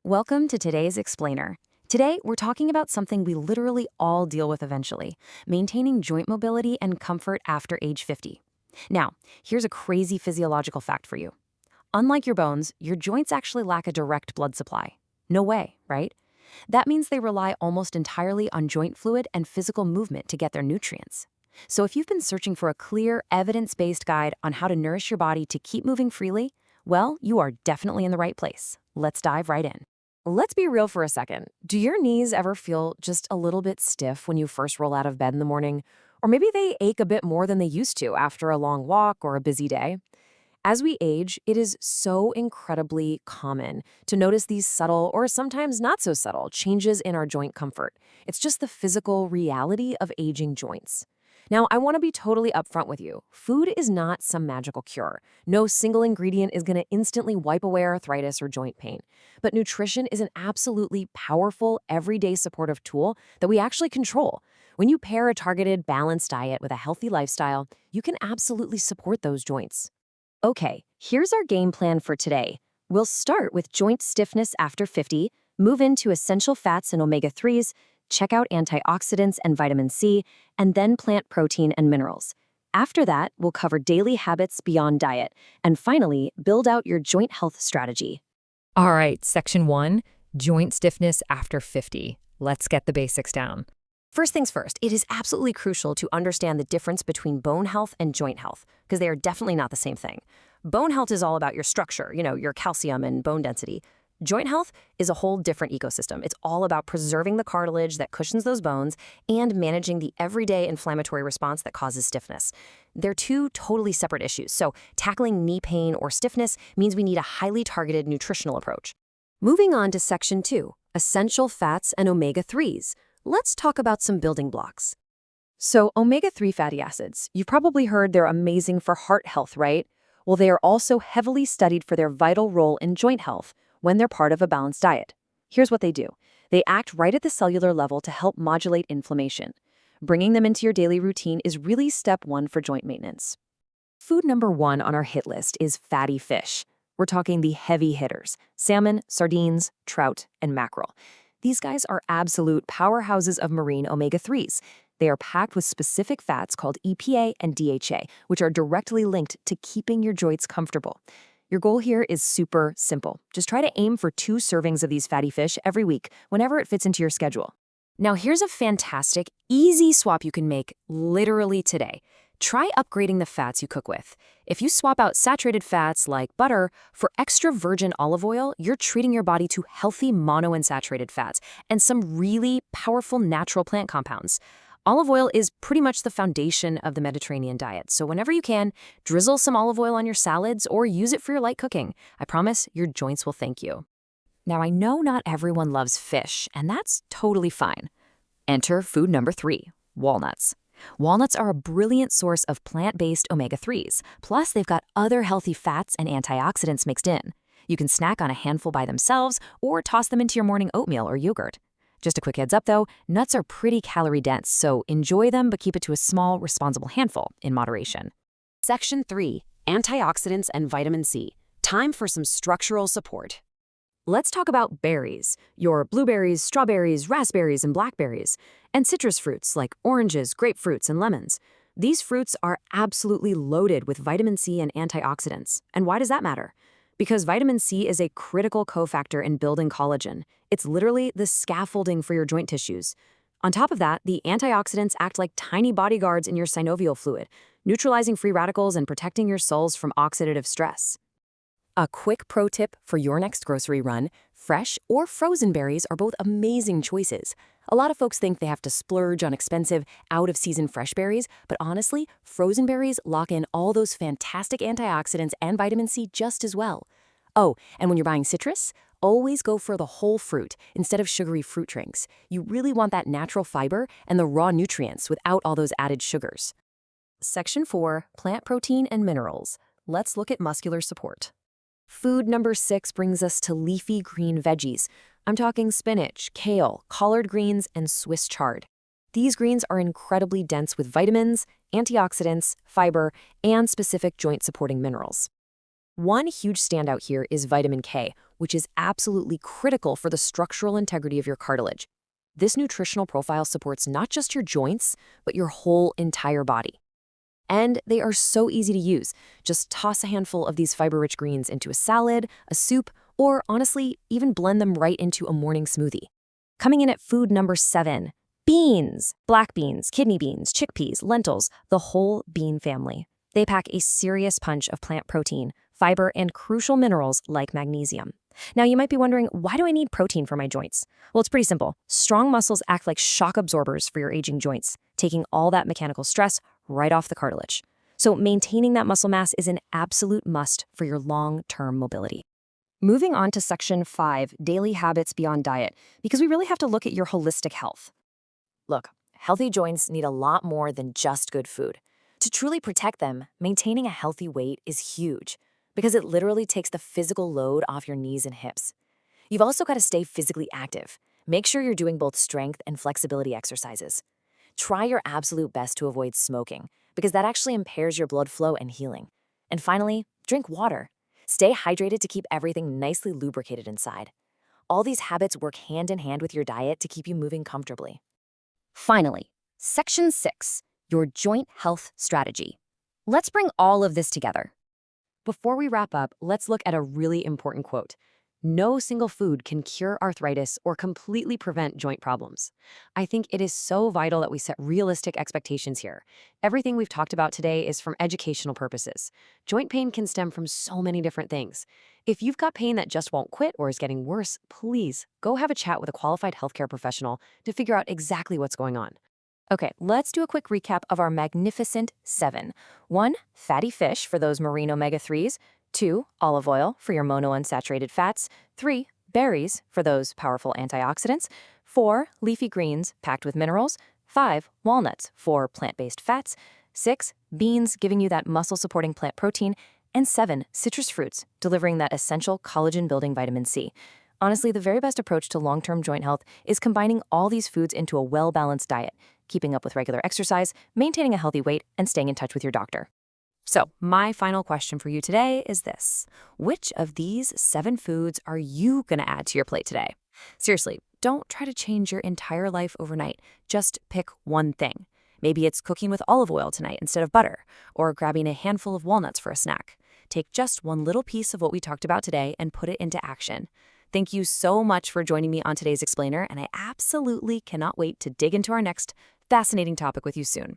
Welcome to today's Explainer. Today, we're talking about something we literally all deal with eventually, maintaining joint mobility and comfort after age 50. Now, here's a crazy physiological fact for you. Unlike your bones, your joints actually lack a direct blood supply. No way, right? That means they rely almost entirely on joint fluid and physical movement to get their nutrients. So if you've been searching for a clear, evidence-based guide on how to nourish your body to keep moving freely, well, you are definitely in the right place. Let's dive right in. Let's be real for a second. Do your knees ever feel just a little bit stiff when you first roll out of bed in the morning? Or maybe they ache a bit more than they used to after a long walk or a busy day? As we age, it is so incredibly common to notice these subtle or sometimes not so subtle changes in our joint comfort. It's just the physical reality of aging joints. Now, I want to be totally upfront with you. Food is not some magical cure. No single ingredient is going to instantly wipe away arthritis or joint pain. But nutrition is an absolutely powerful, everyday supportive tool that we actually control. When you pair a targeted, balanced diet with a healthy lifestyle, you can absolutely support those joints. Okay, here's our game plan for today. We'll start with joint stiffness after 50, move into essential fats and omega-3s, check out antioxidants and vitamin C, and then plant protein and minerals. After that, we'll cover daily habits beyond diet, and finally, build out your joint health strategy. All right, section 1, joint stiffness after 50. Let's get the basics down. First things first, it is absolutely crucial to understand the difference between bone health and joint health, because they are definitely not the same thing. Bone health is all about your structure, your calcium and bone density. Joint health is a whole different ecosystem. It's all about preserving the cartilage that cushions those bones and managing the everyday inflammatory response that causes stiffness. They're two totally separate issues, so tackling knee pain or stiffness means we need a highly targeted nutritional approach. Moving on to section 2, essential fats and omega-3s. Let's talk about some building blocks. So omega-3 fatty acids, you've probably heard they're amazing for heart health, right? Well, they are also heavily studied for their vital role in joint health when they're part of a balanced diet. Here's what they do. They act right at the cellular level to help modulate inflammation. Bringing them into your daily routine is really step 1 for joint maintenance. Food number 1 on our hit list is fatty fish. We're talking the heavy hitters: salmon, sardines, trout, and mackerel. These guys are absolute powerhouses of marine omega-3s. They are packed with specific fats called EPA and DHA, which are directly linked to keeping your joints comfortable. Your goal here is super simple. Just try to aim for 2 servings of these fatty fish every week, whenever it fits into your schedule. Now, here's a fantastic, easy swap you can make literally today. Try upgrading the fats you cook with. If you swap out saturated fats like butter for extra virgin olive oil, you're treating your body to healthy monounsaturated fats and some really powerful natural plant compounds. Olive oil is pretty much the foundation of the Mediterranean diet, so whenever you can, drizzle some olive oil on your salads or use it for your light cooking. I promise your joints will thank you. Now, I know not everyone loves fish, and that's totally fine. Enter food number 3, walnuts. Walnuts are a brilliant source of plant-based omega-3s, plus they've got other healthy fats and antioxidants mixed in. You can snack on a handful by themselves or toss them into your morning oatmeal or yogurt. Just a quick heads up though, nuts are pretty calorie dense, so enjoy them but keep it to a small, responsible handful in moderation. Section 3, antioxidants and vitamin C. Time for some structural support. Let's talk about berries, your blueberries, strawberries, raspberries, and blackberries, and citrus fruits like oranges, grapefruits, and lemons. These fruits are absolutely loaded with vitamin C and antioxidants. And why does that matter? Because vitamin C is a critical cofactor in building collagen. It's literally the scaffolding for your joint tissues. On top of that, the antioxidants act like tiny bodyguards in your synovial fluid, neutralizing free radicals and protecting your cells from oxidative stress. A quick pro tip for your next grocery run: fresh or frozen berries are both amazing choices. A lot of folks think they have to splurge on expensive, out-of-season fresh berries, but honestly, frozen berries lock in all those fantastic antioxidants and vitamin C just as well. Oh, and when you're buying citrus, always go for the whole fruit instead of sugary fruit drinks. You really want that natural fiber and the raw nutrients without all those added sugars. Section 4, plant protein and minerals. Let's look at muscular support. Food number 6 brings us to leafy green veggies. I'm talking spinach, kale, collard greens, and Swiss chard. These greens are incredibly dense with vitamins, antioxidants, fiber, and specific joint-supporting minerals. One huge standout here is vitamin K, which is absolutely critical for the structural integrity of your cartilage. This nutritional profile supports not just your joints, but your whole entire body. And they are so easy to use. Just toss a handful of these fiber-rich greens into a salad, a soup, or honestly, even blend them right into a morning smoothie. Coming in at food number 7, beans. Black beans, kidney beans, chickpeas, lentils, the whole bean family. They pack a serious punch of plant protein, fiber, and crucial minerals like magnesium. Now, you might be wondering, why do I need protein for my joints? Well, it's pretty simple. Strong muscles act like shock absorbers for your aging joints, taking all that mechanical stress right off the cartilage. So maintaining that muscle mass is an absolute must for your long-term mobility. Moving on to section 5, daily habits beyond diet, because we really have to look at your holistic health. Look, healthy joints need a lot more than just good food. To truly protect them, maintaining a healthy weight is huge, because it literally takes the physical load off your knees and hips. You've also got to stay physically active. Make sure you're doing both strength and flexibility exercises. Try your absolute best to avoid smoking, because that actually impairs your blood flow and healing. And finally, drink water. Stay hydrated to keep everything nicely lubricated inside. All these habits work hand in hand with your diet to keep you moving comfortably. Finally, section 6, your joint health strategy. Let's bring all of this together. Before we wrap up, let's look at a really important quote. No single food can cure arthritis or completely prevent joint problems. I think it is so vital that we set realistic expectations here. Everything we've talked about today is from educational purposes. Joint pain can stem from so many different things. If you've got pain that just won't quit or is getting worse, please go have a chat with a qualified healthcare professional to figure out exactly what's going on. Okay, let's do a quick recap of our magnificent 7. 1, fatty fish for those marine omega-3s. 2, olive oil for your monounsaturated fats. 3, berries for those powerful antioxidants. 4, leafy greens packed with minerals. 5, walnuts for plant-based fats. 6, beans giving you that muscle-supporting plant protein. And 7, citrus fruits delivering that essential collagen-building vitamin C. Honestly, the very best approach to long-term joint health is combining all these foods into a well-balanced diet, keeping up with regular exercise, maintaining a healthy weight, and staying in touch with your doctor. So, my final question for you today is this. Which of these 7 foods are you going to add to your plate today? Seriously, don't try to change your entire life overnight. Just pick one thing. Maybe it's cooking with olive oil tonight instead of butter, or grabbing a handful of walnuts for a snack. Take just one little piece of what we talked about today and put it into action. Thank you so much for joining me on today's Explainer, and I absolutely cannot wait to dig into our next fascinating topic with you soon.